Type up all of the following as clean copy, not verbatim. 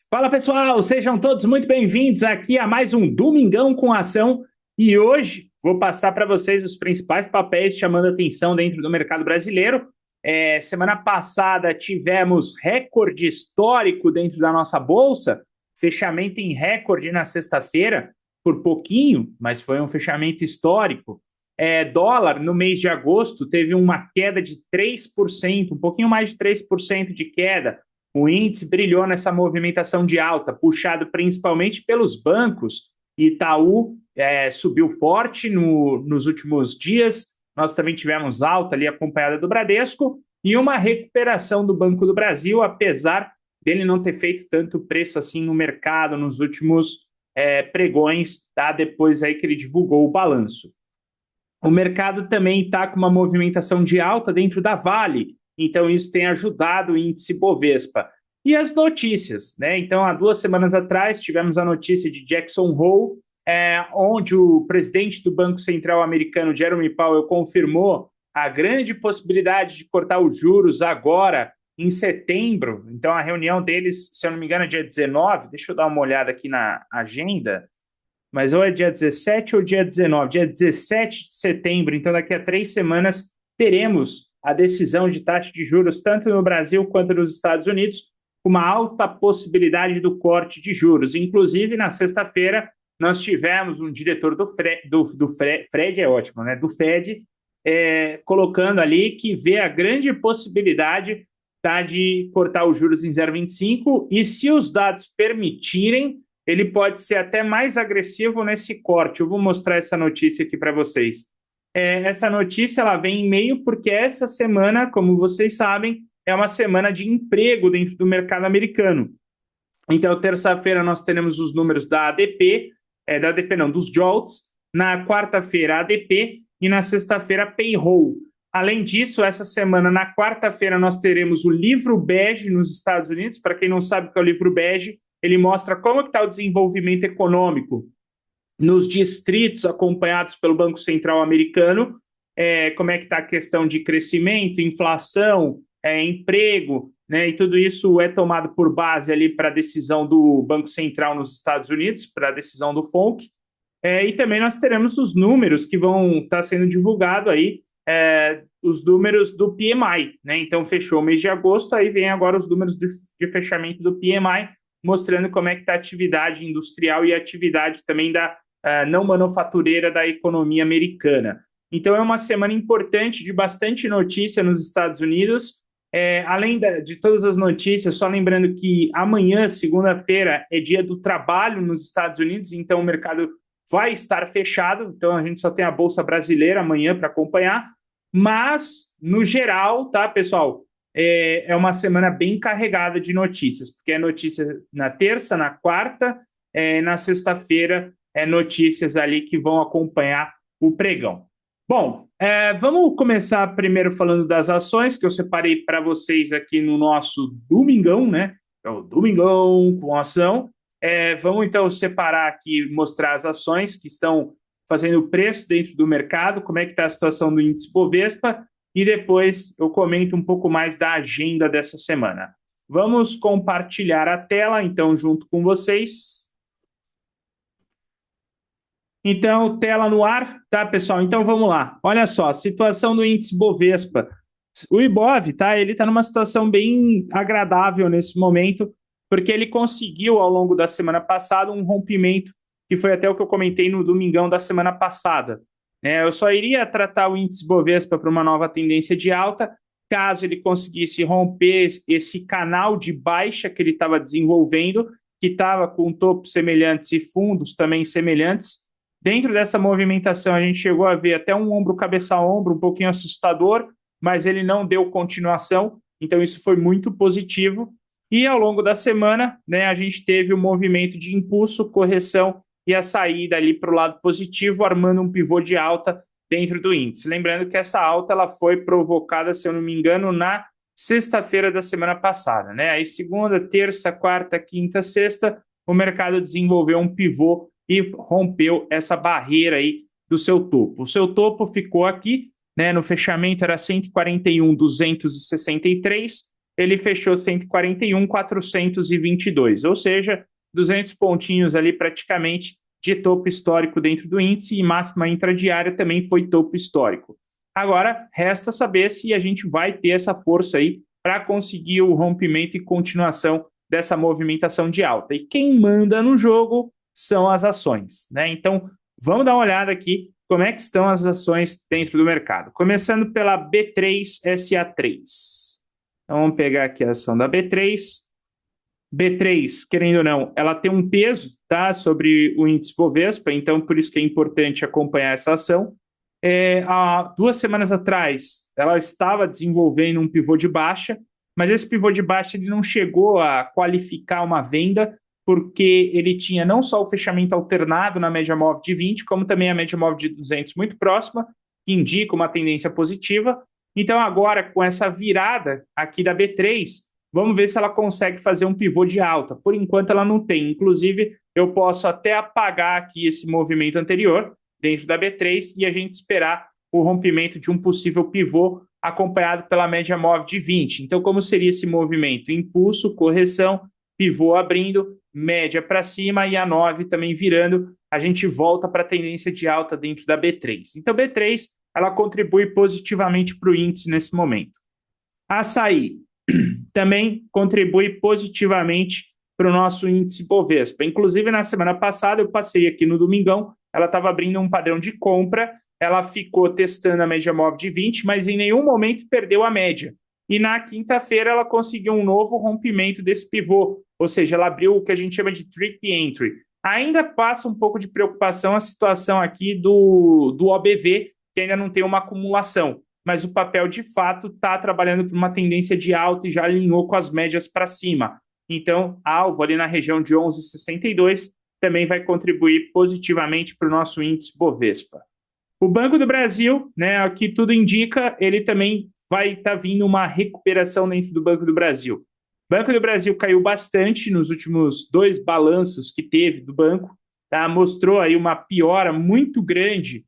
Fala pessoal, sejam todos muito bem-vindos aqui a mais um Domingão com Ação e hoje vou passar para vocês os principais papéis chamando atenção dentro do mercado brasileiro. Semana passada tivemos recorde histórico dentro da nossa bolsa, fechamento em recorde na sexta-feira, por pouquinho, mas foi um fechamento histórico. Dólar no mês de agosto teve uma queda de 3%, um pouquinho mais de 3% de queda. O índice brilhou nessa movimentação de alta, puxado principalmente pelos bancos. Itaú subiu forte nos últimos dias. Nós também tivemos alta ali acompanhada do Bradesco e uma recuperação do Banco do Brasil, apesar dele não ter feito tanto preço assim no mercado nos últimos pregões, tá? Depois aí que ele divulgou o balanço. O mercado também está com uma movimentação de alta dentro da Vale, então isso tem ajudado o índice Bovespa. E as notícias, né? Então, há 2 semanas atrás, tivemos a notícia de Jackson Hole, onde o presidente do Banco Central americano, Jerome Powell, confirmou a grande possibilidade de cortar os juros agora, em setembro. Então, a reunião deles, se eu não me engano, é dia 19. Deixa eu dar uma olhada aqui na agenda. Mas ou é dia 17 ou dia 19. Dia 17 de setembro, então daqui a 3 semanas, teremos a decisão de taxa de juros, tanto no Brasil quanto nos Estados Unidos, com uma alta possibilidade do corte de juros. Inclusive, na sexta-feira, nós tivemos um diretor do Fred é ótimo, né? Do Fed, colocando ali que vê a grande possibilidade de cortar os juros em 0,25 e, se os dados permitirem, ele pode ser até mais agressivo nesse corte. Eu vou mostrar essa notícia aqui para vocês. Essa notícia ela vem em meio porque essa semana, como vocês sabem, é uma semana de emprego dentro do mercado americano. Então, terça-feira nós teremos os números da ADP, dos JOLTS, na quarta-feira ADP e na sexta-feira Payroll. Além disso, essa semana, na quarta-feira, nós teremos o livro bege nos Estados Unidos. Para quem não sabe o que é o livro bege, ele mostra como está o desenvolvimento econômico nos distritos acompanhados pelo Banco Central americano, como é que está a questão de crescimento, inflação, emprego, né, e tudo isso é tomado por base ali para a decisão do Banco Central nos Estados Unidos, para a decisão do FONC, e também nós teremos os números que vão estar sendo divulgados aí, os números do PMI, né? Então fechou o mês de agosto, aí vem agora os números de fechamento do PMI, mostrando como é que está a atividade industrial e a atividade também da não manufatureira da economia americana. Então é uma semana importante de bastante notícia nos Estados Unidos. Além de todas as notícias, só lembrando que amanhã, segunda-feira, é dia do trabalho nos Estados Unidos, então o mercado vai estar fechado, então a gente só tem a Bolsa Brasileira amanhã para acompanhar, mas, no geral, tá, pessoal, é uma semana bem carregada de notícias, porque é notícia na terça, na quarta, na sexta-feira, notícias ali que vão acompanhar o pregão. Bom, vamos começar primeiro falando das ações que eu separei para vocês aqui no nosso Domingão, né? É o Domingão com Ação. Vamos então separar aqui, mostrar as ações que estão fazendo preço dentro do mercado, como é que está a situação do índice Bovespa, e depois eu comento um pouco mais da agenda dessa semana. Vamos compartilhar a tela, então, junto com vocês. Então, tela no ar, tá, pessoal? Então, vamos lá. Olha só, situação do índice Bovespa. O Ibov, tá? Ele está numa situação bem agradável nesse momento, porque ele conseguiu, ao longo da semana passada, um rompimento, que foi até o que eu comentei no domingão da semana passada. Eu só iria tratar o índice Bovespa para uma nova tendência de alta, caso ele conseguisse romper esse canal de baixa que ele estava desenvolvendo, que estava com topos semelhantes e fundos também semelhantes. Dentro dessa movimentação, a gente chegou a ver até um ombro cabeça a ombro, um pouquinho assustador, mas ele não deu continuação, então isso foi muito positivo. E ao longo da semana, né, a gente teve um movimento de impulso, correção e a saída ali para o lado positivo, armando um pivô de alta dentro do índice. Lembrando que essa alta ela foi provocada, se eu não me engano, na sexta-feira da semana passada, né? Aí segunda, terça, quarta, quinta, sexta, o mercado desenvolveu um pivô e rompeu essa barreira aí do seu topo. O seu topo ficou aqui, né, no fechamento era 141.263, ele fechou 141.422, ou seja, 200 pontinhos ali praticamente de topo histórico dentro do índice, e máxima intradiária também foi topo histórico. Agora, resta saber se a gente vai ter essa força aí para conseguir o rompimento e continuação dessa movimentação de alta. E quem manda no jogo são as ações, né? Então, vamos dar uma olhada aqui como é que estão as ações dentro do mercado. Começando pela B3SA3. Então, vamos pegar aqui a ação da B3. B3, querendo ou não, ela tem um peso, tá, sobre o índice Bovespa, então por isso que é importante acompanhar essa ação. Há 2 semanas atrás, ela estava desenvolvendo um pivô de baixa, mas esse pivô de baixa ele não chegou a qualificar uma venda, porque ele tinha não só o fechamento alternado na média móvel de 20, como também a média móvel de 200 muito próxima, que indica uma tendência positiva. Então agora, com essa virada aqui da B3, vamos ver se ela consegue fazer um pivô de alta. Por enquanto ela não tem. Inclusive, eu posso até apagar aqui esse movimento anterior dentro da B3 e a gente esperar o rompimento de um possível pivô acompanhado pela média móvel de 20. Então, como seria esse movimento? Impulso, correção, pivô abrindo, média para cima e a 9 também virando. A gente volta para a tendência de alta dentro da B3. Então, B3 ela contribui positivamente para o índice nesse momento. Açaí também contribui positivamente para o nosso índice Bovespa. Inclusive, na semana passada, eu passei aqui no domingão, ela estava abrindo um padrão de compra, ela ficou testando a média móvel de 20, mas em nenhum momento perdeu a média. E na quinta-feira, ela conseguiu um novo rompimento desse pivô, ou seja, ela abriu o que a gente chama de tricky entry. Ainda passa um pouco de preocupação a situação aqui do OBV, que ainda não tem uma acumulação, mas o papel de fato está trabalhando por uma tendência de alta e já alinhou com as médias para cima. Então, alvo ali na região de 11,62 também vai contribuir positivamente para o nosso índice Bovespa. O Banco do Brasil, né, aqui tudo indica, ele também vai estar vindo uma recuperação dentro do Banco do Brasil. O Banco do Brasil caiu bastante nos últimos 2 balanços que teve do banco, tá? Mostrou aí uma piora muito grande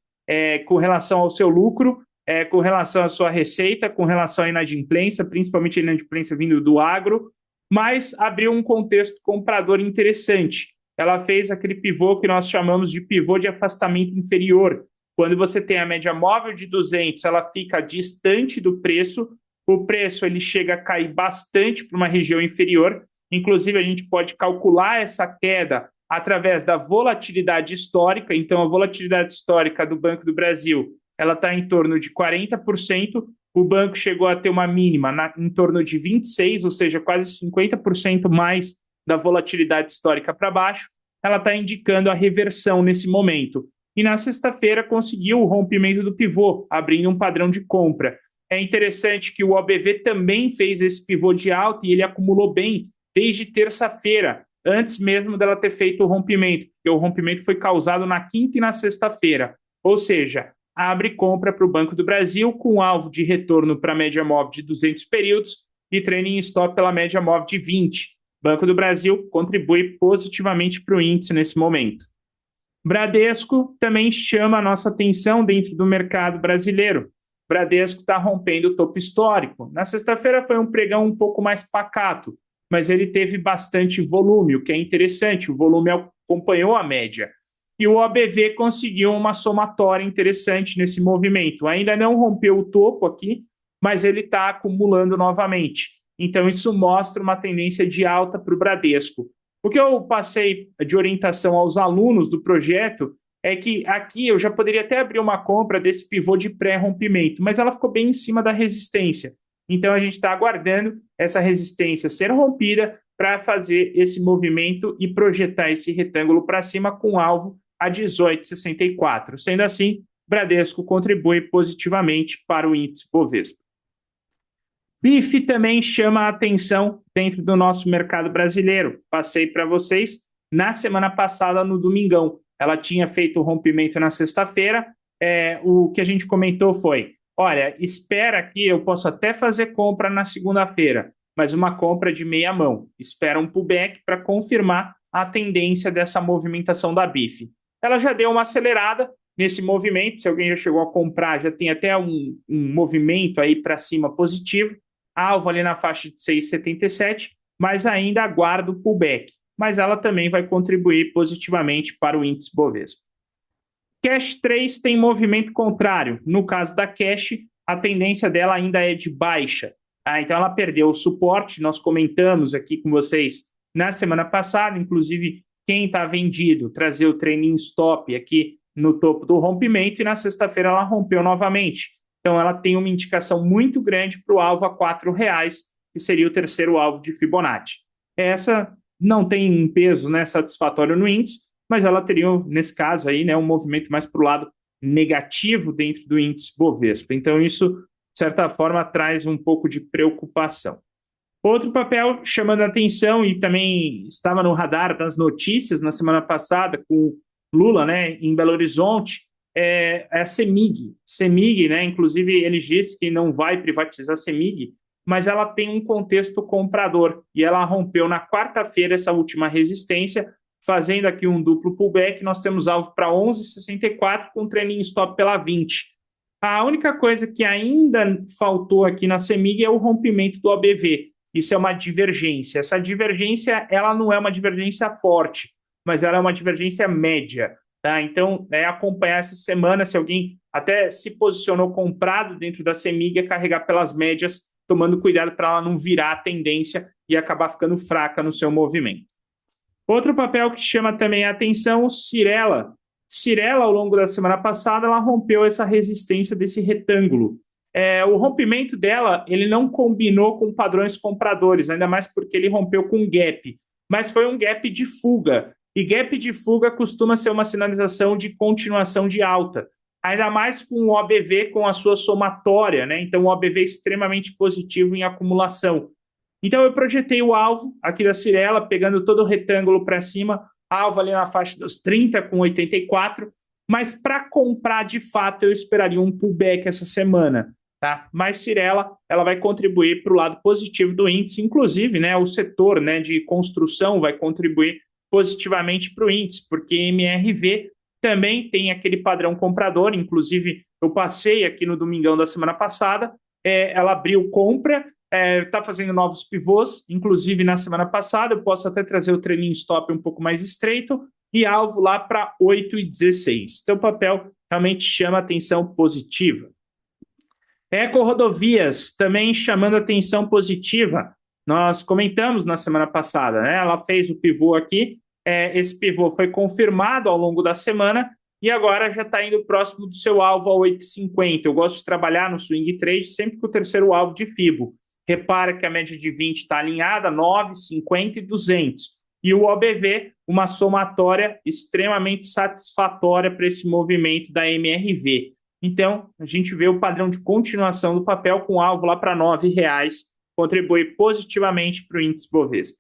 com relação ao seu lucro, com relação à sua receita, com relação à inadimplência, principalmente a inadimplência vindo do agro, mas abriu um contexto comprador interessante. Ela fez aquele pivô que nós chamamos de pivô de afastamento inferior. Quando você tem a média móvel de 200, ela fica distante do preço, o preço ele chega a cair bastante para uma região inferior. Inclusive, a gente pode calcular essa queda através da volatilidade histórica. Então, a volatilidade histórica do Banco do Brasil ela está em torno de 40%, o banco chegou a ter uma mínima em torno de 26%, ou seja, quase 50% mais da volatilidade histórica para baixo, ela está indicando a reversão nesse momento. E na sexta-feira conseguiu o rompimento do pivô, abrindo um padrão de compra. É interessante que o OBV também fez esse pivô de alta e ele acumulou bem desde terça-feira, antes mesmo dela ter feito o rompimento, porque o rompimento foi causado na quinta e na sexta-feira. Ou seja, abre compra para o Banco do Brasil com alvo de retorno para a média móvel de 200 períodos e trailing stop pela média móvel de 20. Banco do Brasil contribui positivamente para o índice nesse momento. Bradesco também chama a nossa atenção dentro do mercado brasileiro. Bradesco está rompendo o topo histórico. Na sexta-feira foi um pregão um pouco mais pacato, mas ele teve bastante volume, o que é interessante, o volume acompanhou a média. E o OBV conseguiu uma somatória interessante nesse movimento. Ainda não rompeu o topo aqui, mas ele está acumulando novamente. Então, isso mostra uma tendência de alta para o Bradesco. O que eu passei de orientação aos alunos do projeto é que aqui eu já poderia até abrir uma compra desse pivô de pré-rompimento, mas ela ficou bem em cima da resistência. Então, a gente está aguardando essa resistência ser rompida para fazer esse movimento e projetar esse retângulo para cima com alvo a 18,64. Sendo assim, Bradesco contribui positivamente para o índice Bovespa. BIF também chama a atenção dentro do nosso mercado brasileiro. Passei para vocês na semana passada, no domingão. Ela tinha feito o rompimento na sexta-feira. O que a gente comentou foi, olha, espera que eu posso até fazer compra na segunda-feira, mas uma compra de meia mão. Espera um pullback para confirmar a tendência dessa movimentação da BIF. Ela já deu uma acelerada nesse movimento, se alguém já chegou a comprar, já tem até um movimento aí para cima positivo. alvo ali na faixa de 6,77, mas ainda aguarda o pullback. Mas ela também vai contribuir positivamente para o índice Bovespa. Cash 3 tem movimento contrário. No caso da Cash, a tendência dela ainda é de baixa. Então ela perdeu o suporte, nós comentamos aqui com vocês na semana passada, inclusive quem está vendido, trazer o trailing stop aqui no topo do rompimento, e na sexta-feira ela rompeu novamente. Então ela tem uma indicação muito grande para o alvo a R$4, que seria o terceiro alvo de Fibonacci. Essa não tem um peso, né, satisfatório no índice, mas ela teria, nesse caso aí, né, um movimento mais para o lado negativo dentro do índice Bovespa. Então isso, de certa forma, traz um pouco de preocupação. Outro papel chamando a atenção e também estava no radar das notícias na semana passada com Lula, né, em Belo Horizonte, é a CEMIG. CEMIG, né, inclusive ele disse que não vai privatizar a CEMIG, mas ela tem um contexto comprador e ela rompeu na quarta-feira essa última resistência, fazendo aqui um duplo pullback. Nós temos alvo para 11,64 com trailing stop pela 20. A única coisa que ainda faltou aqui na CEMIG é o rompimento do OBV. Isso é uma divergência. Essa divergência, ela não é uma divergência forte, mas ela é uma divergência média. Tá? Então, acompanhar essa semana, se alguém até se posicionou comprado dentro da CEMIG, é carregar pelas médias, tomando cuidado para ela não virar a tendência e acabar ficando fraca no seu movimento. Outro papel que chama também a atenção, Cyrela. Cyrela, ao longo da semana passada, ela rompeu essa resistência desse retângulo. O rompimento dela, ele não combinou com padrões compradores, ainda mais porque ele rompeu com gap, mas foi um gap de fuga. E gap de fuga costuma ser uma sinalização de continuação de alta, ainda mais com o OBV com a sua somatória, né? Então, o OBV é extremamente positivo em acumulação. Então, eu projetei o alvo aqui da Cyrela, pegando todo o retângulo para cima, alvo ali na faixa dos 30 com 84, mas para comprar de fato, eu esperaria um pullback essa semana. Tá? Mas Cyrela, ela vai contribuir para o lado positivo do índice, inclusive, né, o setor, né, de construção vai contribuir positivamente para o índice, porque MRV também tem aquele padrão comprador. Inclusive, eu passei aqui no domingão da semana passada, ela abriu compra, está fazendo novos pivôs, inclusive na semana passada, eu posso até trazer o trailing stop um pouco mais estreito e alvo lá para 8,16. Então o papel realmente chama atenção positiva. EcoRodovias também chamando atenção positiva. Nós comentamos na semana passada, né? Ela fez o pivô aqui, esse pivô foi confirmado ao longo da semana e agora já está indo próximo do seu alvo a 8,50. Eu gosto de trabalhar no swing trade sempre com o terceiro alvo de Fibo. Repara que a média de 20 está alinhada, 9, 50 e 200. E o OBV, uma somatória extremamente satisfatória para esse movimento da MRV. Então, a gente vê o padrão de continuação do papel com alvo lá para R$9, contribui positivamente para o índice Bovespa.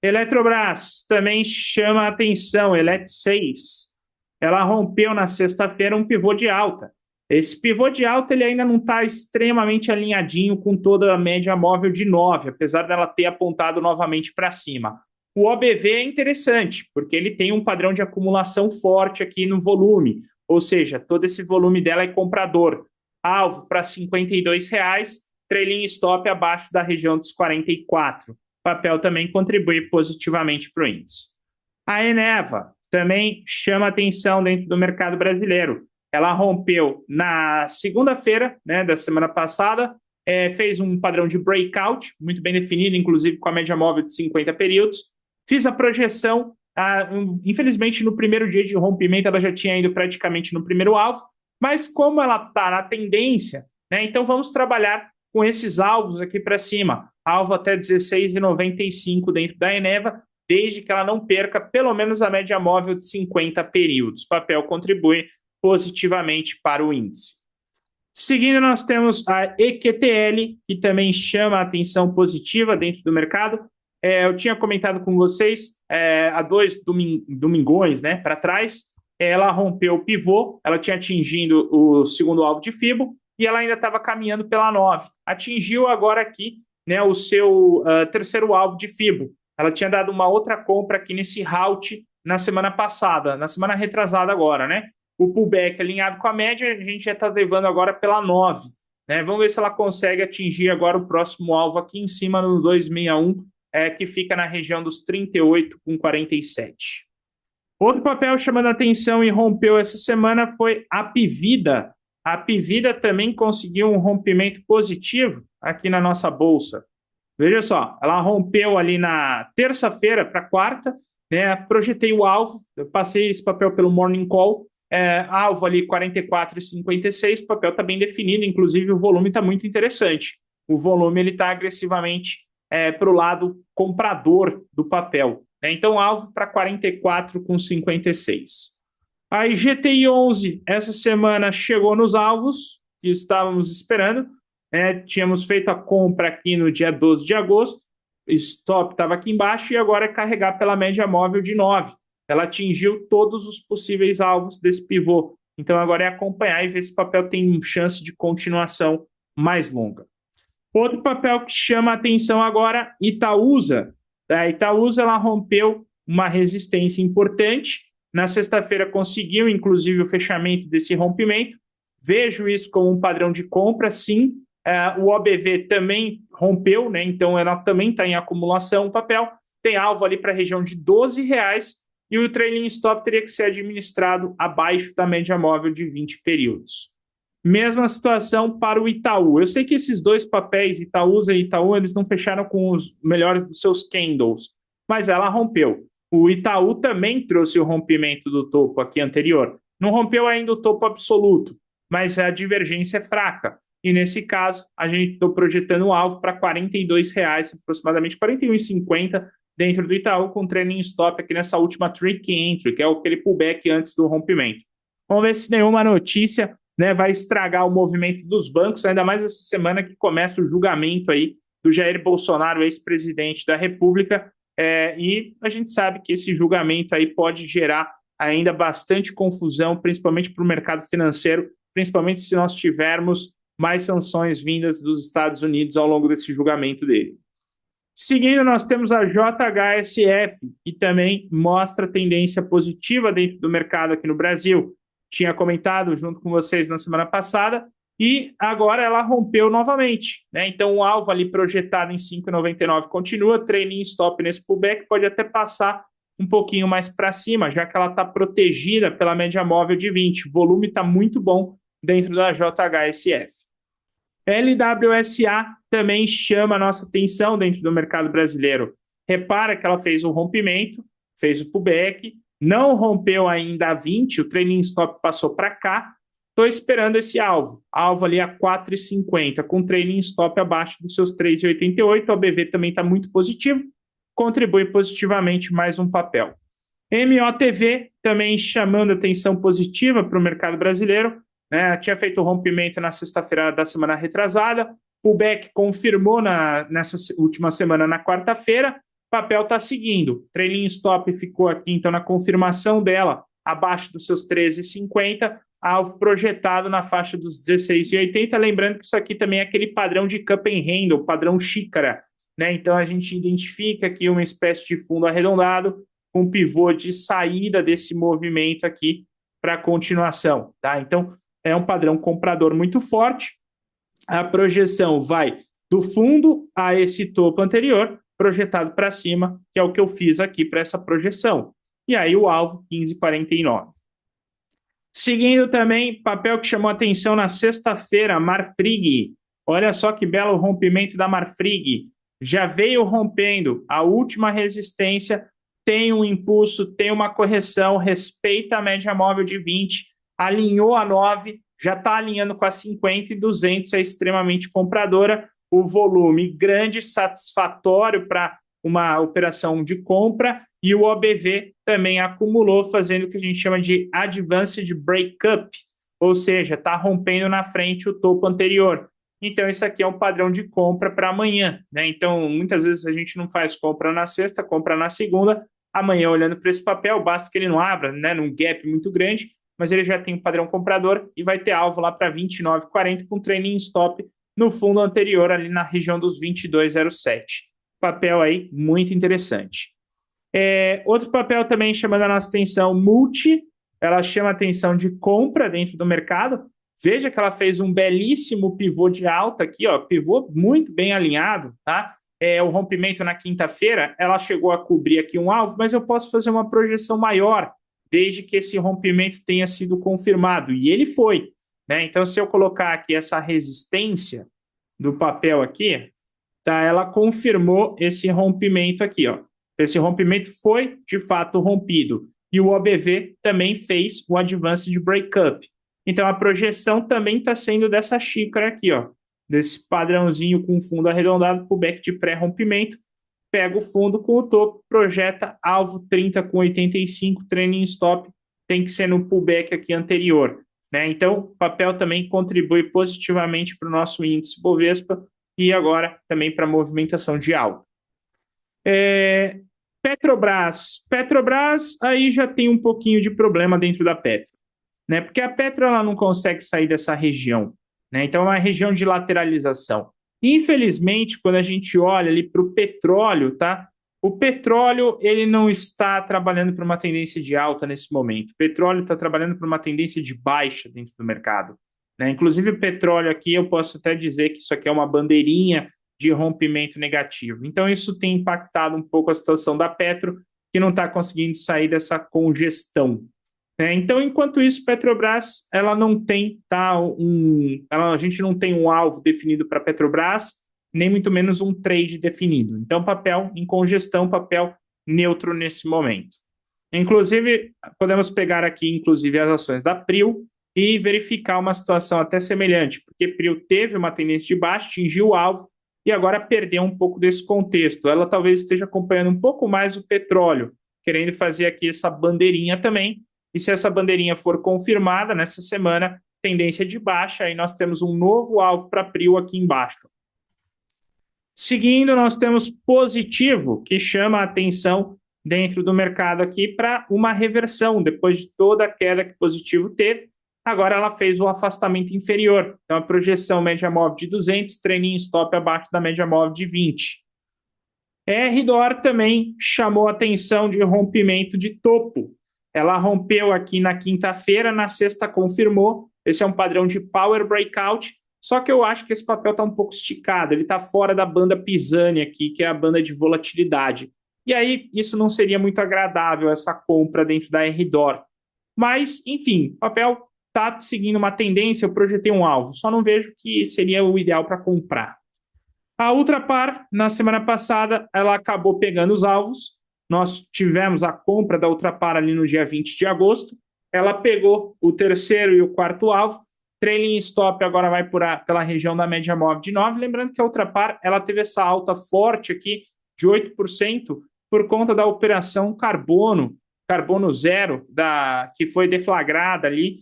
Eletrobras também chama a atenção, ELET6. Ela rompeu na sexta-feira um pivô de alta. Esse pivô de alta ele ainda não está extremamente alinhadinho com toda a média móvel de 9, apesar dela ter apontado novamente para cima. O OBV é interessante, porque ele tem um padrão de acumulação forte aqui no volume, ou seja, todo esse volume dela é comprador. Alvo para R$52, trailing stop abaixo da região dos 44. O papel também contribui positivamente para o índice. A Eneva também chama atenção dentro do mercado brasileiro. Ela rompeu na segunda-feira, né, da semana passada, fez um padrão de breakout, muito bem definido, inclusive com a média móvel de 50 períodos. Fiz a projeção, infelizmente no primeiro dia de rompimento ela já tinha ido praticamente no primeiro alvo, mas como ela está na tendência, né, então vamos trabalhar com esses alvos aqui para cima, alvo até 16,95 dentro da Eneva, desde que ela não perca pelo menos a média móvel de 50 períodos. O papel contribui positivamente para o índice. Seguindo, nós temos a EQTL, que também chama a atenção positiva dentro do mercado. Eu tinha comentado com vocês há 2 domingões, né, para trás, ela rompeu o pivô, ela tinha atingido o segundo alvo de Fibo e ela ainda estava caminhando pela 9. Atingiu agora aqui, né, o seu terceiro alvo de Fibo. Ela tinha dado uma outra compra aqui nesse halt na semana passada, na semana retrasada agora, né? O pullback alinhado com a média, a gente já está levando agora pela 9. né? Vamos ver se ela consegue atingir agora o próximo alvo aqui em cima no 261, que fica na região dos 38,47. Outro papel chamando a atenção e rompeu essa semana foi a Pivida. A Pivida também conseguiu um rompimento positivo aqui na nossa bolsa. Veja só, ela rompeu ali na terça-feira para quarta, né? Projetei o alvo, eu passei esse papel pelo Morning Call, alvo ali 44,56, o papel está bem definido, inclusive o volume está muito interessante. O volume ele está agressivamente para o lado comprador do papel, né? Então, alvo para 44,56. A GTI 11, essa semana chegou nos alvos que estávamos esperando. Tínhamos feito a compra aqui no dia 12 de agosto, stop estava aqui embaixo e agora é carregar pela média móvel de 9. Ela atingiu todos os possíveis alvos desse pivô. Então agora é acompanhar e ver se o papel tem chance de continuação mais longa. Outro papel que chama a atenção agora, Itaúsa. A Itaúsa ela rompeu uma resistência importante. Na sexta-feira conseguiu, inclusive, o fechamento desse rompimento. Vejo isso como um padrão de compra, sim. O OBV também rompeu, né? Então ela também está em acumulação. O papel tem alvo ali para a região de R$ 12 e o trailing stop teria que ser administrado abaixo da média móvel de 20 períodos. Mesma situação para o Itaú. Eu sei que esses dois papéis, Itaúsa e Itaú, eles não fecharam com os melhores dos seus candles, mas ela rompeu. O Itaú também trouxe o rompimento do topo aqui anterior. Não rompeu ainda o topo absoluto, mas a divergência é fraca. E nesse caso, a gente está projetando o alvo para R$ 42, aproximadamente R$ 41,50 dentro do Itaú, com trailing stop aqui nessa última trick entry, que é aquele pullback antes do rompimento. Vamos ver se nenhuma notícia, né, vai estragar o movimento dos bancos, ainda mais essa semana que começa o julgamento aí do Jair Bolsonaro, ex-presidente da República, e a gente sabe que esse julgamento aí pode gerar ainda bastante confusão, principalmente para o mercado financeiro, principalmente se nós tivermos mais sanções vindas dos Estados Unidos ao longo desse julgamento dele. Seguindo, nós temos a JHSF, que também mostra tendência positiva dentro do mercado aqui no Brasil. Tinha comentado junto com vocês na semana passada, e agora ela rompeu novamente, né? Então o alvo ali projetado em 5,99 continua, trailing stop nesse pullback, pode até passar um pouquinho mais para cima, já que ela está protegida pela média móvel de 20. O volume está muito bom dentro da JHSF. LWSA também chama a nossa atenção dentro do mercado brasileiro. Repara que ela fez um rompimento, fez o pullback, não rompeu ainda a 20, o trailing stop passou para cá. Estou esperando esse alvo ali a 4,50, com trailing stop abaixo dos seus 3,88. O ABV também está muito positivo, contribui positivamente mais um papel. MOTV também chamando atenção positiva para o mercado brasileiro, né? Tinha feito o rompimento na sexta-feira da semana retrasada, o Beck confirmou nessa última semana, na quarta-feira, o papel está seguindo, trailing stop ficou aqui então na confirmação dela, abaixo dos seus 13,50, alvo projetado na faixa dos 16,80, lembrando que isso aqui também é aquele padrão de cup and handle, padrão xícara, né? Então a gente identifica aqui uma espécie de fundo arredondado, com pivô de saída desse movimento aqui para continuação, tá? Então é um padrão comprador muito forte. A projeção vai do fundo a esse topo anterior, projetado para cima, que é o que eu fiz aqui para essa projeção. E aí o alvo 15,49. Seguindo também, papel que chamou atenção na sexta-feira, Marfrig. Olha só que belo rompimento da Marfrig. Já veio rompendo a última resistência, tem um impulso, tem uma correção, respeita a média móvel de 20, alinhou a 9, já está alinhando com a 50 e 200, é extremamente compradora. O volume grande, satisfatório para uma operação de compra, e o OBV também acumulou, fazendo o que a gente chama de Advanced Breakup, ou seja, está rompendo na frente o topo anterior. Então, isso aqui é um padrão de compra para amanhã, né? Então, muitas vezes a gente não faz compra na sexta, compra na segunda. Amanhã, olhando para esse papel, basta que ele não abra, né, num gap muito grande, mas ele já tem um padrão comprador e vai ter alvo lá para 29,40 com trailing stop no fundo anterior, ali na região dos 22,07. Papel aí muito interessante. Outro papel também chamando a nossa atenção, Multi, ela chama a atenção de compra dentro do mercado, Veja que ela fez um belíssimo pivô de alta aqui, ó, pivô muito bem alinhado, tá? O rompimento na quinta-feira, ela chegou a cobrir aqui um alvo, mas eu posso fazer uma projeção maior, desde que esse rompimento tenha sido confirmado, e ele foi, né? Então, se eu colocar aqui essa resistência do papel aqui, tá? Ela confirmou esse rompimento aqui, ó. Esse rompimento foi, de fato, rompido. E o OBV também fez o Advanced Breakup. Então, a projeção também está sendo dessa xícara aqui, ó, desse padrãozinho com fundo arredondado, pullback de pré-rompimento. Pega o fundo com o topo, projeta alvo 30 com 85, trailing stop, tem que ser no pullback aqui anterior, né? Então, o papel também contribui positivamente para o nosso índice Bovespa e agora também para a movimentação de alta. Petrobras, aí já tem um pouquinho de problema dentro da Petro, né? Porque a Petro ela não consegue sair dessa região, né? Então é uma região de lateralização. Infelizmente, quando a gente olha ali para o petróleo, tá? O petróleo ele não está trabalhando para uma tendência de alta nesse momento. O petróleo está trabalhando para uma tendência de baixa dentro do mercado, né? Inclusive o petróleo aqui eu posso até dizer que isso aqui é uma bandeirinha de rompimento negativo. Então isso tem impactado um pouco a situação da Petro, que não está conseguindo sair dessa congestão. Então, enquanto isso, Petrobras, ela não tem, tá, a gente não tem um alvo definido para Petrobras, nem muito menos um trade definido. Então, papel em congestão, papel neutro nesse momento. Inclusive, podemos pegar aqui, inclusive, as ações da Prio e verificar uma situação até semelhante, porque Prio teve uma tendência de baixa, atingiu o alvo e agora perdeu um pouco desse contexto. Ela talvez esteja acompanhando um pouco mais o petróleo, querendo fazer aqui essa bandeirinha também. E se essa bandeirinha for confirmada nessa semana, tendência de baixa, aí nós temos um novo alvo para Prio aqui embaixo. Seguindo, nós temos positivo, que chama a atenção dentro do mercado aqui para uma reversão. Depois de toda a queda que positivo teve, agora ela fez o afastamento inferior. Então, a projeção média móvel de 200, trailing stop abaixo da média móvel de 20. RDOR também chamou a atenção de rompimento de topo. Ela rompeu aqui na quinta-feira, na sexta confirmou. Esse é um padrão de power breakout, só que eu acho que esse papel está um pouco esticado. Ele está fora da banda Pisani aqui, que é a banda de volatilidade. E aí, isso não seria muito agradável, essa compra dentro da RDOR. Mas, enfim, o papel está seguindo uma tendência, eu projetei um alvo. Só não vejo que seria o ideal para comprar. A Ultrapar, na semana passada, ela acabou pegando os alvos. Nós tivemos a compra da Ultrapar ali no dia 20 de agosto. Ela pegou o terceiro e o quarto alvo. Trailing stop agora vai pela região da média móvel de 9. Lembrando que a Ultrapar ela teve essa alta forte aqui de 8% por conta da operação carbono zero, que foi deflagrada ali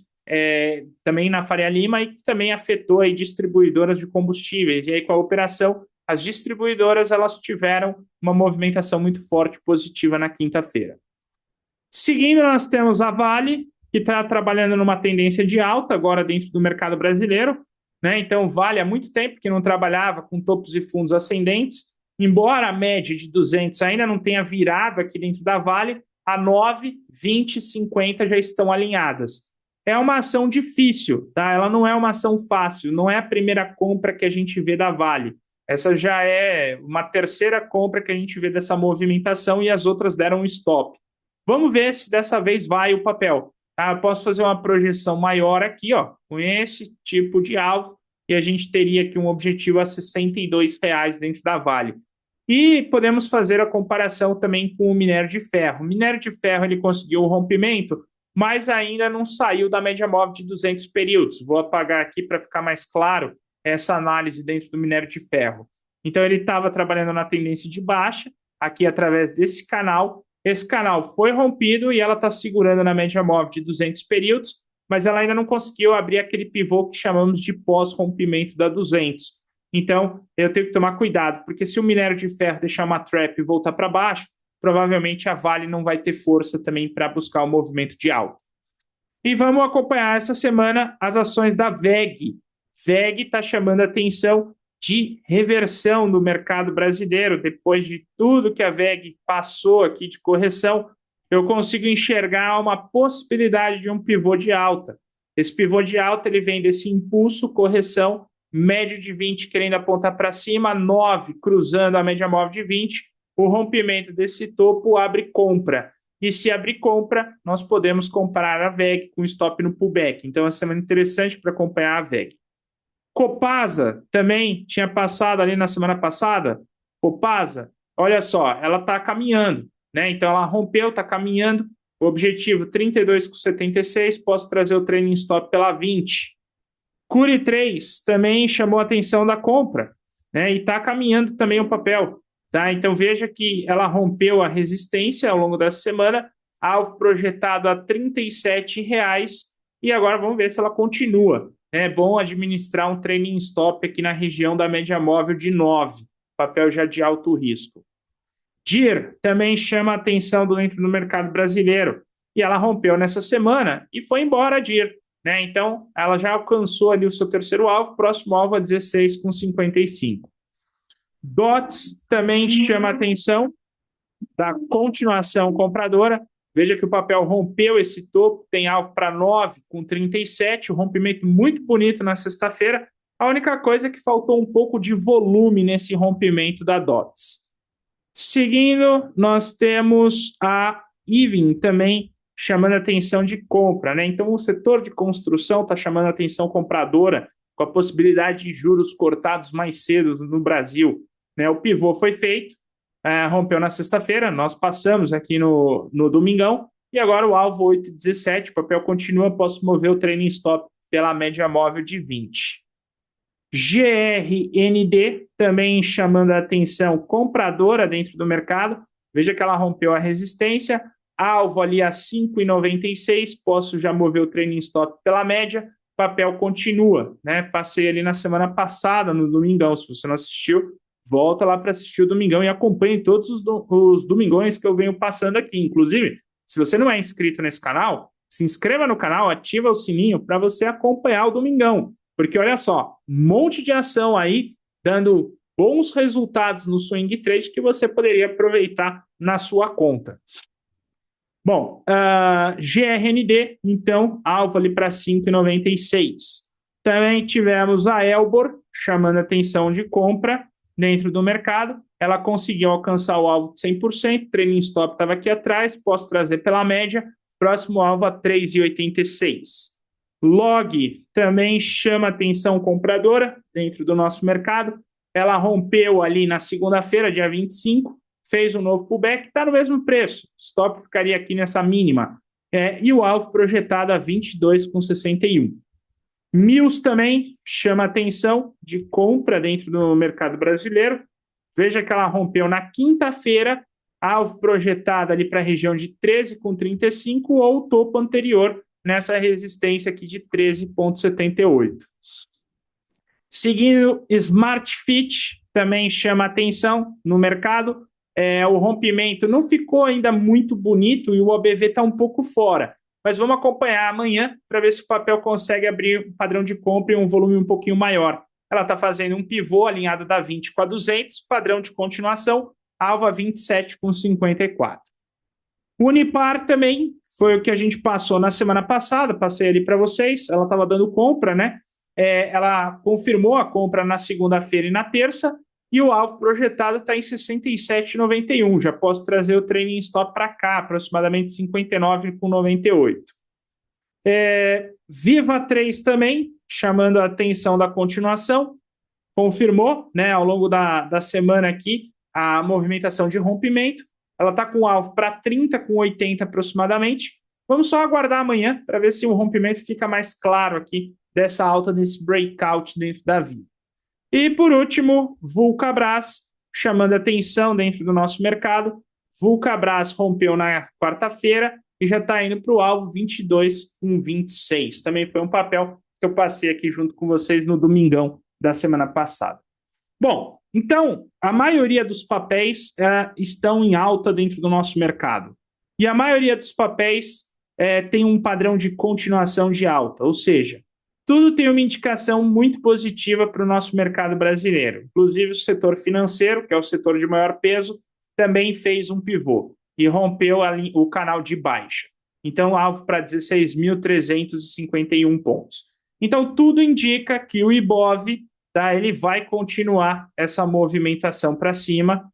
também na Faria Lima e que também afetou aí distribuidoras de combustíveis. E aí, com a operação, as distribuidoras elas tiveram uma movimentação muito forte positiva na quinta-feira. Seguindo, nós temos a Vale, que está trabalhando numa tendência de alta agora dentro do mercado brasileiro, né? Então, Vale há muito tempo que não trabalhava com topos e fundos ascendentes, embora a média de 200 ainda não tenha virado aqui dentro da Vale, a 9, 20, 50 já estão alinhadas. É uma ação difícil, tá? Ela não é uma ação fácil, não é a primeira compra que a gente vê da Vale. Essa já é uma terceira compra que a gente vê dessa movimentação e as outras deram um stop. Vamos ver se dessa vez vai o papel. Tá? Eu posso fazer uma projeção maior aqui, ó, com esse tipo de alvo, e a gente teria aqui um objetivo a R$ 62 dentro da Vale. E podemos fazer a comparação também com o minério de ferro. O minério de ferro ele conseguiu o rompimento, mas ainda não saiu da média móvel de 200 períodos. Vou apagar aqui para ficar mais claro essa análise dentro do minério de ferro. Então, ele estava trabalhando na tendência de baixa, aqui através desse canal. Esse canal foi rompido e ela está segurando na média móvel de 200 períodos, mas ela ainda não conseguiu abrir aquele pivô que chamamos de pós-rompimento da 200. Então, eu tenho que tomar cuidado, porque se o minério de ferro deixar uma trap e voltar para baixo, provavelmente a Vale não vai ter força também para buscar o movimento de alta. E vamos acompanhar essa semana as ações da VEG. VEG está chamando a atenção de reversão no mercado brasileiro. Depois de tudo que a VEG passou aqui de correção, eu consigo enxergar uma possibilidade de um pivô de alta. Esse pivô de alta ele vem desse impulso, correção, média de 20 querendo apontar para cima, 9 cruzando a média móvel de 20, o rompimento desse topo abre compra. E se abrir compra, nós podemos comprar a VEG com stop no pullback. Então, essa semana é interessante para acompanhar a VEG. Copasa também tinha passado ali na semana passada. Copasa, olha só, ela está caminhando, né? Então, ela rompeu, está caminhando. O objetivo 32,76, posso trazer o trailing stop pela 20. Cure 3 também chamou a atenção da compra, né? E está caminhando também o papel. Tá? Então veja que ela rompeu a resistência ao longo dessa semana, alvo projetado a R$ 37,00, e agora vamos ver se ela continua. É bom administrar um trailing stop aqui na região da média móvel de 9, papel já de alto risco. DIR também chama a atenção dentro do mercado brasileiro, e ela rompeu nessa semana e foi embora a DIR. Né? Então ela já alcançou ali o seu terceiro alvo, próximo alvo a 16,55. DOTS também chama a atenção da continuação compradora. Veja que o papel rompeu esse topo, tem alvo para 9,37, um rompimento muito bonito na sexta-feira. A única coisa é que faltou um pouco de volume nesse rompimento da DOTS. Seguindo, nós temos a Ivin também chamando a atenção de compra. Né? Então, o setor de construção está chamando a atenção compradora com a possibilidade de juros cortados mais cedo no Brasil. Né? O pivô foi feito, rompeu na sexta-feira, nós passamos aqui no domingão, e agora o alvo 8,17, o papel continua, posso mover o trailing stop pela média móvel de 20. GRND também chamando a atenção compradora dentro do mercado, veja que ela rompeu a resistência, alvo ali a 5,96, posso já mover o trailing stop pela média, papel continua, né? Passei ali na semana passada, no domingão, se você não assistiu, volta lá para assistir o domingão e acompanhe todos os domingões que eu venho passando aqui. Inclusive, se você não é inscrito nesse canal, se inscreva no canal, ativa o sininho para você acompanhar o domingão. Porque olha só, um monte de ação aí, dando bons resultados no swing trade que você poderia aproveitar na sua conta. Bom, GRND, então, alvo ali para 5,96. Também tivemos a Elbor, chamando a atenção de compra dentro do mercado. Ela conseguiu alcançar o alvo de 100%, trailing stop estava aqui atrás, posso trazer pela média, próximo alvo a 3,86. Log também chama atenção compradora dentro do nosso mercado. Ela rompeu ali na segunda-feira, dia 25, fez um novo pullback, está no mesmo preço. Stop ficaria aqui nessa mínima. E o alvo projetado a 22,61. Mills também chama atenção de compra dentro do mercado brasileiro. Veja que ela rompeu na quinta-feira, alvo projetado ali para a região de 13,35 ou o topo anterior nessa resistência aqui de 13,78. Seguindo, Smart Fit também chama atenção no mercado. O rompimento não ficou ainda muito bonito e o OBV está um pouco fora. Mas vamos acompanhar amanhã para ver se o papel consegue abrir um padrão de compra em um volume um pouquinho maior. Ela está fazendo um pivô alinhado da 20 com a 200, padrão de continuação, alvo a 27,54. Unipar também foi o que a gente passou na semana passada, passei ali para vocês, ela estava dando compra, né? Ela confirmou a compra na segunda-feira e na terça, e o alvo projetado está em 67,91. Já posso trazer o trailing stop para cá, aproximadamente 59,98. Viva 3 também, chamando a atenção da continuação, confirmou, né, ao longo da semana aqui, a movimentação de rompimento. Ela está com alvo para 30,80 aproximadamente. Vamos só aguardar amanhã para ver se o rompimento fica mais claro aqui dessa alta, desse breakout dentro da Viva. E, por último, Vulcabras, chamando atenção dentro do nosso mercado. Vulcabras rompeu na quarta-feira e já está indo para o alvo 22,26. Também foi um papel que eu passei aqui junto com vocês no domingão da semana passada. Bom, então, a maioria dos papéis estão em alta dentro do nosso mercado. E a maioria dos papéis tem um padrão de continuação de alta, ou seja, tudo tem uma indicação muito positiva para o nosso mercado brasileiro. Inclusive o setor financeiro, que é o setor de maior peso, também fez um pivô e rompeu ali o canal de baixa. Então, alvo para 16.351 pontos. Então, tudo indica que o Ibov, tá, ele vai continuar essa movimentação para cima,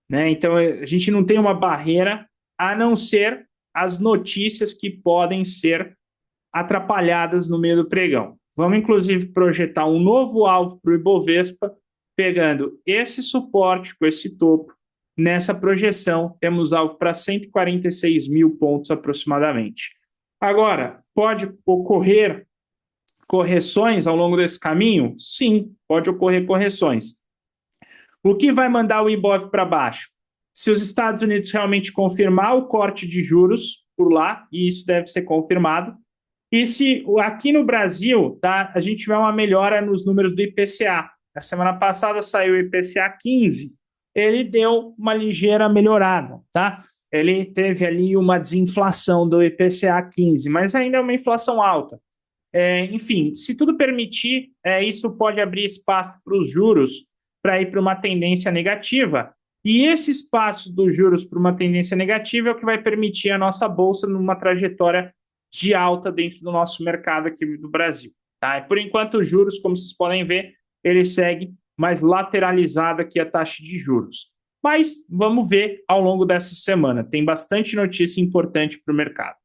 né? Então, a gente não tem uma barreira, a não ser as notícias que podem ser atrapalhadas no meio do pregão. Vamos, inclusive, projetar um novo alvo para o Ibovespa, pegando esse suporte com esse topo. Nessa projeção, temos alvo para 146 mil pontos aproximadamente. Agora, pode ocorrer correções ao longo desse caminho? Sim, pode ocorrer correções. O que vai mandar o Ibov para baixo? Se os Estados Unidos realmente confirmar o corte de juros por lá, e isso deve ser confirmado, e se aqui no Brasil, tá, a gente tiver uma melhora nos números do IPCA. Na semana passada saiu o IPCA 15, ele deu uma ligeira melhorada, tá? Ele teve ali uma desinflação do IPCA 15, mas ainda é uma inflação alta. Enfim, se tudo permitir, isso pode abrir espaço para os juros para ir para uma tendência negativa. E esse espaço dos juros para uma tendência negativa é o que vai permitir a nossa bolsa numa trajetória de alta dentro do nosso mercado aqui do Brasil. Tá? E por enquanto, os juros, como vocês podem ver, ele segue mais lateralizado aqui a taxa de juros. Mas vamos ver ao longo dessa semana. Tem bastante notícia importante para o mercado.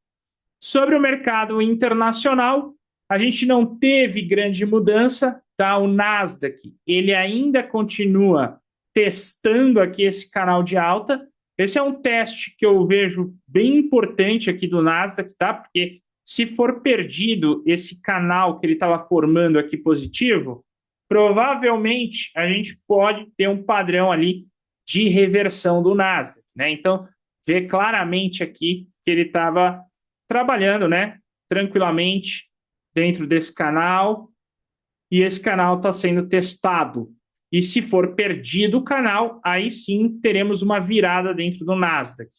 Sobre o mercado internacional, a gente não teve grande mudança, tá? O Nasdaq, ele ainda continua testando aqui esse canal de alta. Esse é um teste que eu vejo bem importante aqui do Nasdaq, tá? Porque se for perdido esse canal que ele estava formando aqui positivo, provavelmente a gente pode ter um padrão ali de reversão do Nasdaq, né? Então, vê claramente aqui que ele estava trabalhando, né, tranquilamente dentro desse canal, e esse canal está sendo testado. E se for perdido o canal, aí sim teremos uma virada dentro do Nasdaq.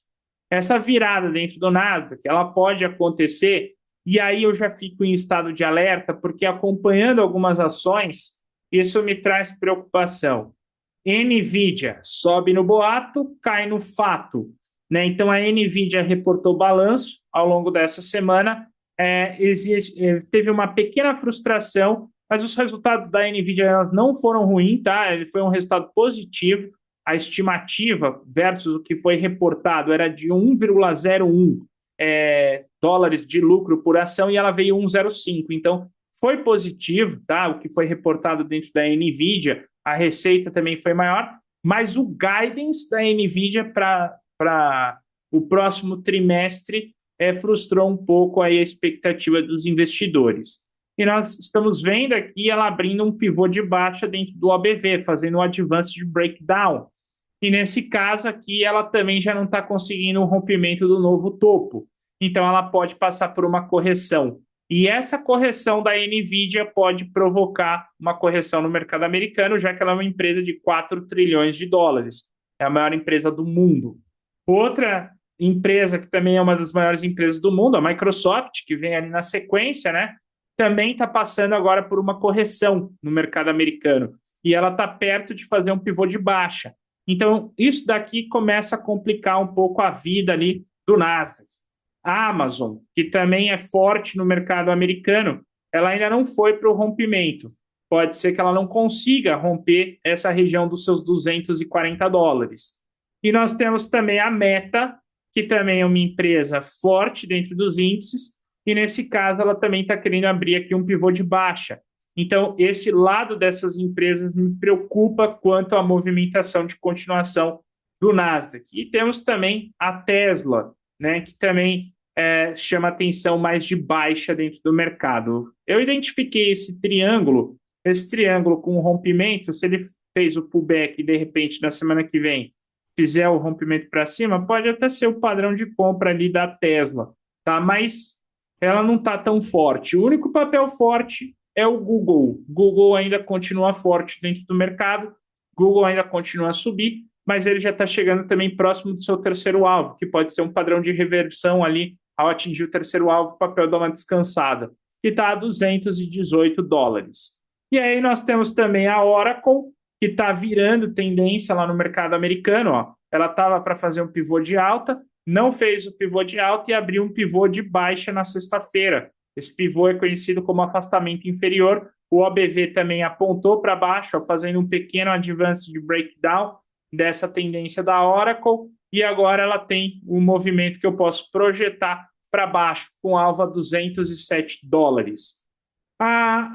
Essa virada dentro do Nasdaq, ela pode acontecer, e aí eu já fico em estado de alerta, porque acompanhando algumas ações, isso me traz preocupação. NVIDIA sobe no boato, cai no fato. Né? Então, a NVIDIA reportou balanço ao longo dessa semana. Teve uma pequena frustração, mas os resultados da NVIDIA elas não foram ruins, tá? Ele foi um resultado positivo. A estimativa versus o que foi reportado era de 1,01 dólares de lucro por ação e ela veio 1,05. Então, foi positivo, tá? O que foi reportado dentro da NVIDIA. A receita também foi maior, mas o guidance da NVIDIA para o próximo trimestre frustrou um pouco aí a expectativa dos investidores. E nós estamos vendo aqui ela abrindo um pivô de baixa dentro do OBV, fazendo um advanced breakdown. E nesse caso aqui, ela também já não está conseguindo o rompimento do novo topo. Então, ela pode passar por uma correção. E essa correção da NVIDIA pode provocar uma correção no mercado americano, já que ela é uma empresa de 4 trilhões de dólares. É a maior empresa do mundo. Outra empresa que também é uma das maiores empresas do mundo, a Microsoft, que vem ali na sequência, né? Também está passando agora por uma correção no mercado americano. E ela está perto de fazer um pivô de baixa. Então, isso daqui começa a complicar um pouco a vida ali do Nasdaq. A Amazon, que também é forte no mercado americano, ela ainda não foi para o rompimento. Pode ser que ela não consiga romper essa região dos seus 240 dólares. E nós temos também a Meta, que também é uma empresa forte dentro dos índices, e nesse caso ela também está querendo abrir aqui um pivô de baixa. Então, esse lado dessas empresas me preocupa quanto à movimentação de continuação do Nasdaq. E temos também a Tesla, né, que também chama atenção mais de baixa dentro do mercado. Eu identifiquei esse triângulo com o rompimento, se ele fez o pullback e de repente na semana que vem fizer o rompimento para cima, pode até ser o padrão de compra ali da Tesla, tá? Mas ela não está tão forte. O único papel forte é o Google. Google ainda continua forte dentro do mercado, Google ainda continua a subir, mas ele já está chegando também próximo do seu terceiro alvo, que pode ser um padrão de reversão ali ao atingir o terceiro alvo, o papel dá uma descansada, que está a 218 dólares. E aí nós temos também a Oracle, que está virando tendência lá no mercado americano. Ó. Ela estava para fazer um pivô de alta, não fez o pivô de alta e abriu um pivô de baixa na sexta-feira. Esse pivô é conhecido como afastamento inferior. O OBV também apontou para baixo, ó, fazendo um pequeno advance de breakdown dessa tendência da Oracle, e agora ela tem um movimento que eu posso projetar para baixo, com alvo a $207.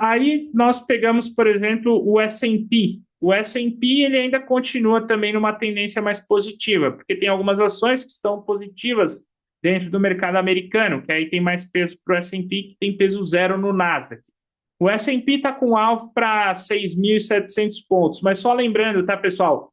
Aí nós pegamos, por exemplo, o S&P. O S&P ele ainda continua também numa tendência mais positiva, porque tem algumas ações que estão positivas dentro do mercado americano, que aí tem mais peso para o S&P, que tem peso zero no Nasdaq. O S&P está com alvo para 6.700 pontos, mas só lembrando, tá, pessoal?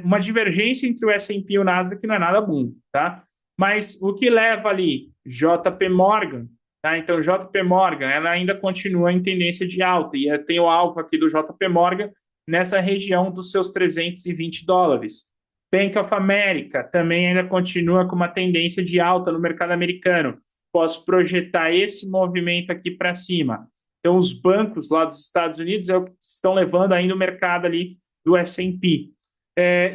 Uma divergência entre o S&P e o Nasdaq não é nada bom, tá? Mas o que leva ali JP Morgan, tá? Então, JP Morgan, ela ainda continua em tendência de alta, e tem o alvo aqui do JP Morgan nessa região dos seus $320. Bank of America também ainda continua com uma tendência de alta no mercado americano. Posso projetar esse movimento aqui para cima. Então, os bancos lá dos Estados Unidos é o que estão levando ainda o mercado ali do S&P.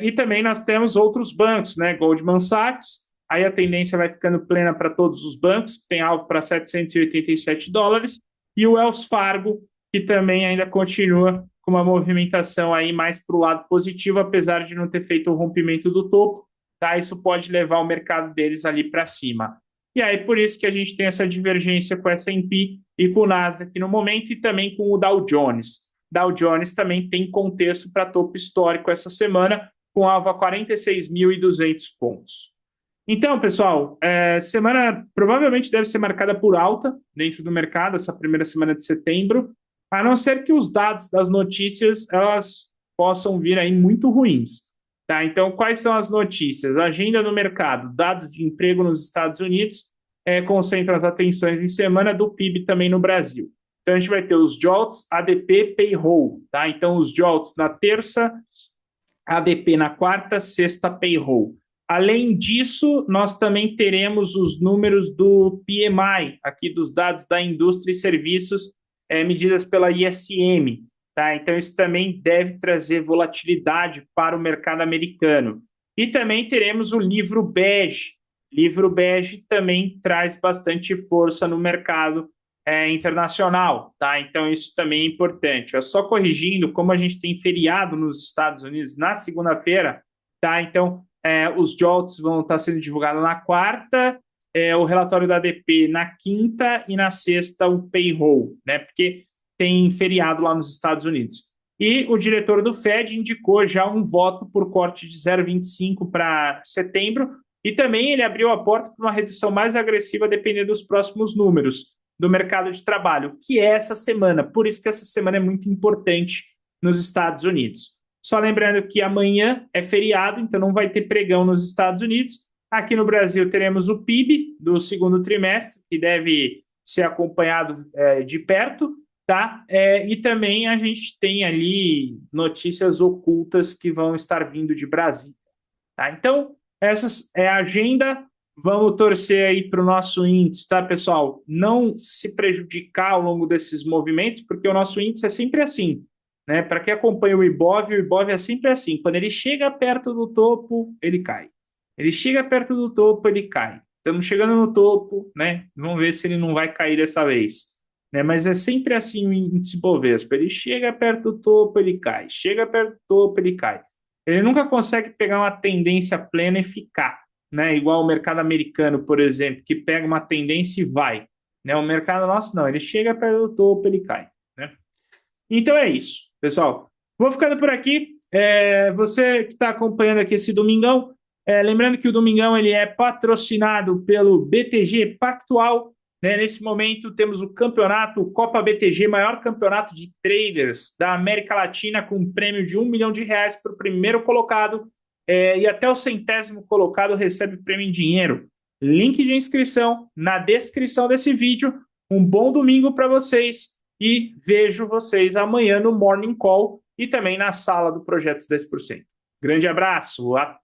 E também nós temos outros bancos, né? Goldman Sachs, aí a tendência vai ficando plena para todos os bancos, que tem alvo para $787, e o Wells Fargo, que também ainda continua com uma movimentação aí mais para o lado positivo, apesar de não ter feito o rompimento do topo, tá? Isso pode levar o mercado deles ali para cima. E aí, por isso que a gente tem essa divergência com o S&P e com o Nasdaq no momento, e também com o Dow Jones. Dow Jones também tem contexto para topo histórico essa semana, com alvo a 46.200 pontos. Então, pessoal, semana provavelmente deve ser marcada por alta dentro do mercado, essa primeira semana de setembro, a não ser que os dados das notícias elas possam vir aí muito ruins. Tá? Então, quais são as notícias? A agenda no mercado, dados de emprego nos Estados Unidos, concentram as atenções em semana do PIB também no Brasil. Então, a gente vai ter os JOLTS, ADP, Payroll. Tá? Então, os JOLTS na terça, ADP na quarta, sexta, Payroll. Além disso, nós também teremos os números do PMI, aqui dos dados da indústria e serviços, medidas pela ISM. Tá? Então, isso também deve trazer volatilidade para o mercado americano. E também teremos o livro bege. Livro bege também traz bastante força no mercado internacional. Tá? Então, isso também é importante. Só corrigindo, como a gente tem feriado nos Estados Unidos na segunda-feira, tá? Então, os JOLTS vão estar sendo divulgados na quarta, o relatório da ADP na quinta e na sexta o payroll, né? Porque tem feriado lá nos Estados Unidos. E o diretor do Fed indicou já um voto por corte de 0,25 para setembro, e também ele abriu a porta para uma redução mais agressiva dependendo dos próximos números do mercado de trabalho, que é essa semana. Por isso que essa semana é muito importante nos Estados Unidos. Só lembrando que amanhã é feriado, então não vai ter pregão nos Estados Unidos. Aqui no Brasil teremos o PIB do segundo trimestre, que deve ser acompanhado de perto, tá? E também a gente tem ali notícias ocultas que vão estar vindo de Brasília. Tá? Então, essa é a agenda. Vamos torcer aí para o nosso índice, tá, pessoal? Não se prejudicar ao longo desses movimentos, porque o nosso índice é sempre assim. Né? Para quem acompanha o Ibov é sempre assim. Quando ele chega perto do topo, ele cai. Ele chega perto do topo, ele cai. Estamos chegando no topo, né? Vamos ver se ele não vai cair dessa vez. Né? Mas é sempre assim o índice Bovespa. Ele chega perto do topo, ele cai. Chega perto do topo, ele cai. Ele nunca consegue pegar uma tendência plena e ficar. Né? Igual o mercado americano, por exemplo, que pega uma tendência e vai. Né? O mercado nosso não. Ele chega perto do topo, ele cai. Né? Então é isso, pessoal. Vou ficando por aqui. Você que está acompanhando aqui esse Domingão, lembrando que o Domingão ele é patrocinado pelo BTG Pactual. Né? Nesse momento temos o campeonato o Copa BTG, maior campeonato de traders da América Latina, com um prêmio de R$1 milhão para o primeiro colocado, e até o 100º colocado recebe prêmio em dinheiro. Link de inscrição na descrição desse vídeo. Um bom domingo para vocês e vejo vocês amanhã no Morning Call e também na sala do Projetos 10%. Grande abraço, até